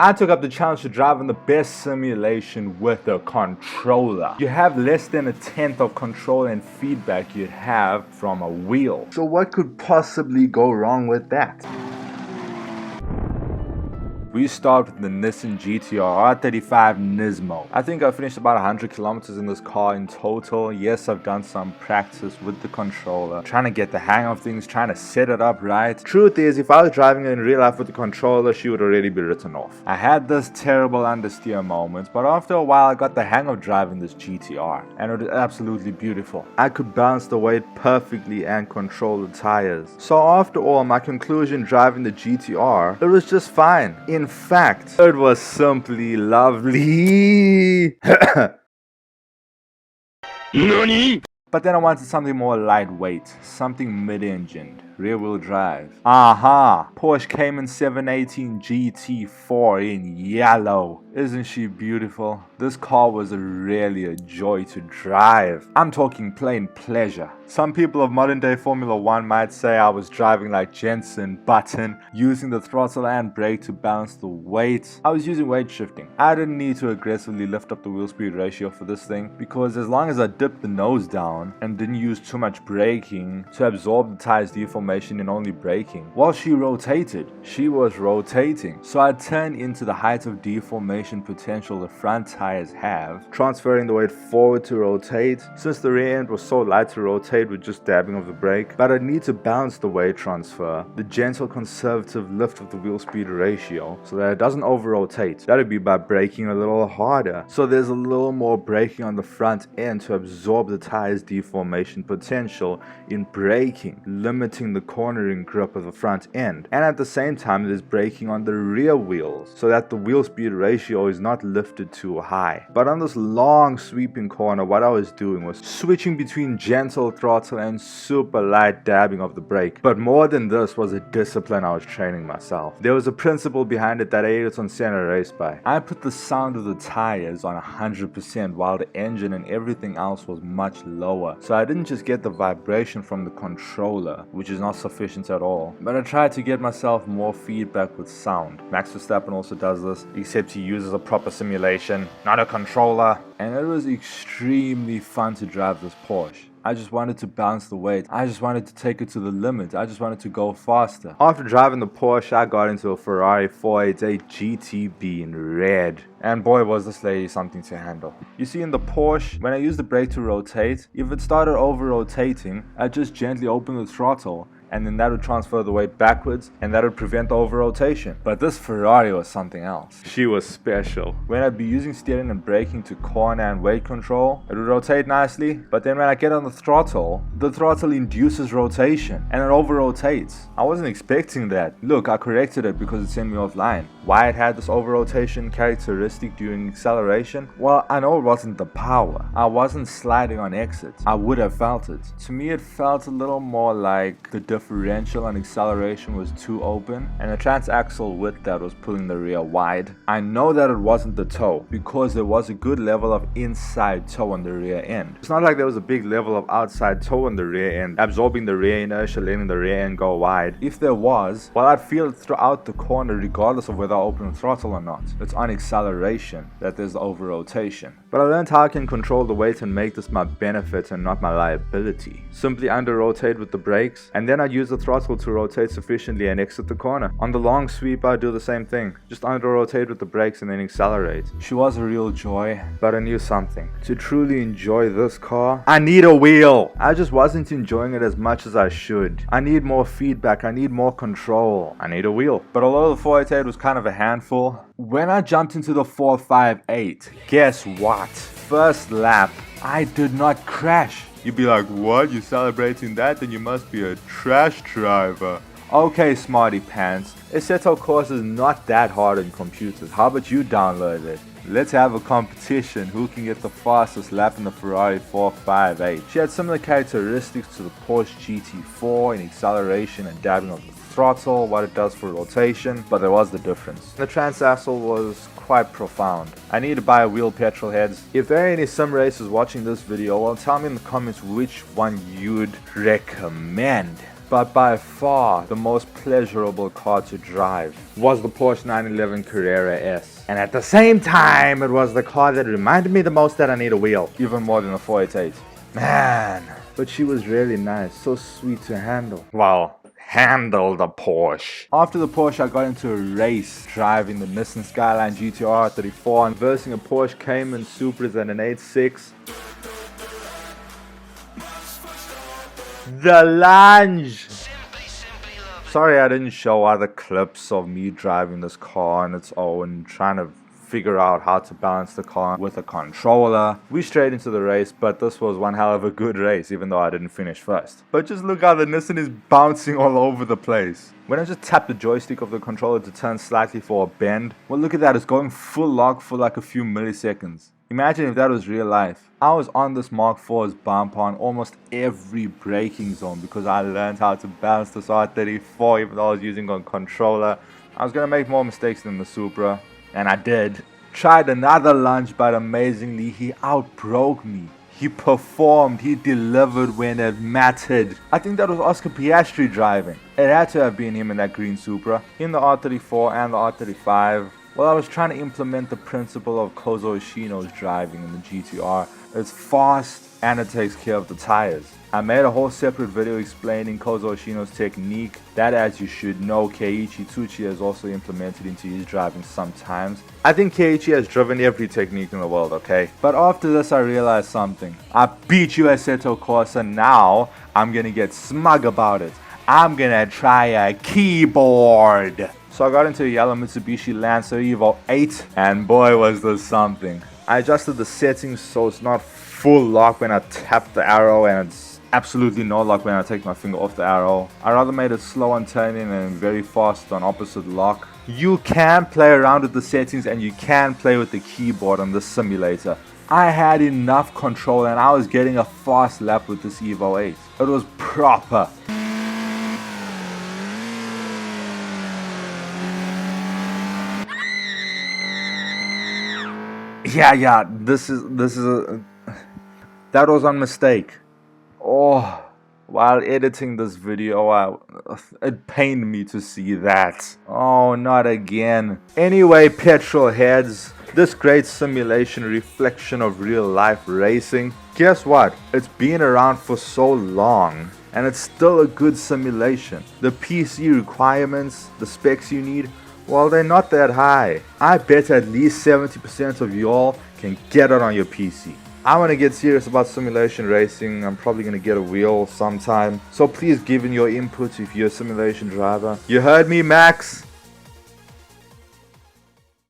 I took up the challenge to drive in the best simulation with a controller. You have less than a tenth of control and feedback you'd have from a wheel. So what could possibly go wrong with that? We start with the Nissan GTR R35 Nismo. I think I finished about 100 kilometers in this car in total. Yes, I've done some practice with the controller, trying to get the hang of things, trying to set it up right. Truth is, if I was driving it in real life with the controller, she would already be written off. I had this terrible understeer moment, but after a while I got the hang of driving this GTR, and it was absolutely beautiful. I could balance the weight perfectly and control the tires. So after all, my conclusion driving the GTR, it was just fine. In fact, it was simply lovely. NANI? But then I wanted something more lightweight, something mid-engined, rear-wheel drive. Porsche Cayman 718 GT4 in yellow. Isn't she beautiful? This car was really a joy to drive. I'm talking plain pleasure. Some people of modern day Formula 1 might say I was driving like Jensen Button, using the throttle and brake to balance the weight. I was using weight shifting. I didn't need to aggressively lift up the wheel speed ratio for this thing, because as long as I dipped the nose down and didn't use too much braking to absorb the tire's deformation and only braking, while she rotated, she was rotating. So I turned into the height of deformation potential the front tires have, transferring the weight forward to rotate, since the rear end was so light to rotate with just dabbing of the brake. But I need to balance the weight transfer, the gentle conservative lift of the wheel speed ratio, so that it doesn't over rotate. That would be by braking a little harder, so there's a little more braking on the front end to absorb the tire's deformation potential in braking, limiting the cornering grip of the front end. And at the same time, there's braking on the rear wheels, so that the wheel speed ratio is not lifted too high. But on this long sweeping corner, what I was doing was switching between gentle throttle and super light dabbing of the brake. But more than this was a discipline I was training myself. There was a principle behind it that I ate on Santa race by. I put the sound of the tires on 100% while the engine and everything else was much lower. So I didn't just get the vibration from the controller, which is not sufficient at all, but I tried to get myself more feedback with sound. Max Verstappen also does this, except he uses a proper simulation, not a controller. And it was extremely fun to drive this Porsche. I just wanted to balance the weight. I just wanted to take it to the limit. I just wanted to go faster. After driving the Porsche, I got into a Ferrari 488 GTB in red. And boy, was this lady something to handle. You see, in the Porsche, when I used the brake to rotate, if it started over rotating, I just gently opened the throttle, and then that would transfer the weight backwards, and that would prevent the over rotation. But this Ferrari was something else. She was special. When I'd be using steering and braking to corner and weight control, it would rotate nicely, but then when I get on the throttle induces rotation, and it over rotates. I wasn't expecting that. Look, I corrected it because it sent me offline. Why it had this over rotation characteristic during acceleration? Well, I know it wasn't the power. I wasn't sliding on exit. I would have felt it. To me, it felt a little more like the differential on acceleration was too open, and the transaxle width that was pulling the rear wide. I know that it wasn't the toe, because there was a good level of inside toe on the rear end. It's not like there was a big level of outside toe on the rear end, absorbing the rear inertia, letting the rear end go wide. If there was, well, I'd feel it throughout the corner regardless of whether I open the throttle or not. It's on acceleration that there's the over rotation. But I learned how I can control the weight and make this my benefit and not my liability. Simply under rotate with the brakes, and then I use the throttle to rotate sufficiently and exit the corner. On the long sweep, I do the same thing. Just under rotate with the brakes and then accelerate. She was a real joy, but I knew something. To truly enjoy this car, I need a wheel. I just wasn't enjoying it as much as I should. I need more feedback. I need more control. I need a wheel. But although the 488 was kind of a handful, when I jumped into the 458, guess what? First lap, I did not crash. You'd be like, what? You're celebrating that? Then you must be a trash driver. Okay, smarty pants. Assetto Corsa is not that hard on computers. How about you download it? Let's have a competition. Who can get the fastest lap in the Ferrari 458? She had similar characteristics to the Porsche GT4 in acceleration and dabbing of the throttle, what it does for rotation, but there was the difference. The transaxle was quite profound. I need to buy a wheel, petrol heads. If there are any sim racers watching this video, well, tell me in the comments which one you'd recommend. But by far, the most pleasurable car to drive was the Porsche 911 Carrera S. And at the same time, it was the car that reminded me the most that I need a wheel. Even more than a 488. Man, but she was really nice, so sweet to handle. Well, handle the Porsche. After the Porsche, I got into a race driving the Nissan Skyline GTR R35 and versing a Porsche Cayman Supras and an 8.6. The lunge! Sorry I didn't show other clips of me driving this car on its own, trying to figure out how to balance the car with a controller. We straight into the race, but this was one hell of a good race, even though I didn't finish first. But just look how the Nissan is bouncing all over the place. When I just tap the joystick of the controller to turn slightly for a bend, well, look at that, it's going full lock for like a few milliseconds. Imagine if that was real life. I was on this Mark IV's bumper on almost every braking zone because I learned how to balance this R34 even though I was using a controller. I was going to make more mistakes than the Supra, and I did. Tried another lunge, but amazingly he outbroke me. He performed, he delivered when it mattered. I think that was Oscar Piastri driving. It had to have been him in that green Supra. In the R34 and the R35. Well, I was trying to implement the principle of Kozo Ishino's driving in the GTR. It's fast and it takes care of the tires. I made a whole separate video explaining Kozo Ishino's technique that, as you should know, Keiichi Tsuchi has also implemented into his driving sometimes. I think Keiichi has driven every technique in the world, okay? But after this I realized something. I beat you Assetto Corsa, now I'm gonna get smug about it. I'm gonna try a keyboard. So I got into a yellow Mitsubishi Lancer Evo 8 and boy was this something. I adjusted the settings so it's not full lock when I tap the arrow and it's absolutely no lock when I take my finger off the arrow. I rather made it slow on turning and very fast on opposite lock. You can play around with the settings and you can play with the keyboard on this simulator. I had enough control and I was getting a fast lap with this Evo 8. It was proper. Yeah, this is a, that was on mistake. Oh, while editing this video, it pained me to see that. Oh, not again. Anyway, petrol heads, this great simulation reflection of real life racing, guess what? It's been around for so long and it's still a good simulation. The PC requirements, the specs you need, well, they're not that high. I bet at least 70% of y'all can get it on your PC. I want to get serious about simulation racing. I'm probably going to get a wheel sometime. So please give in your input if you're a simulation driver. You heard me, Max?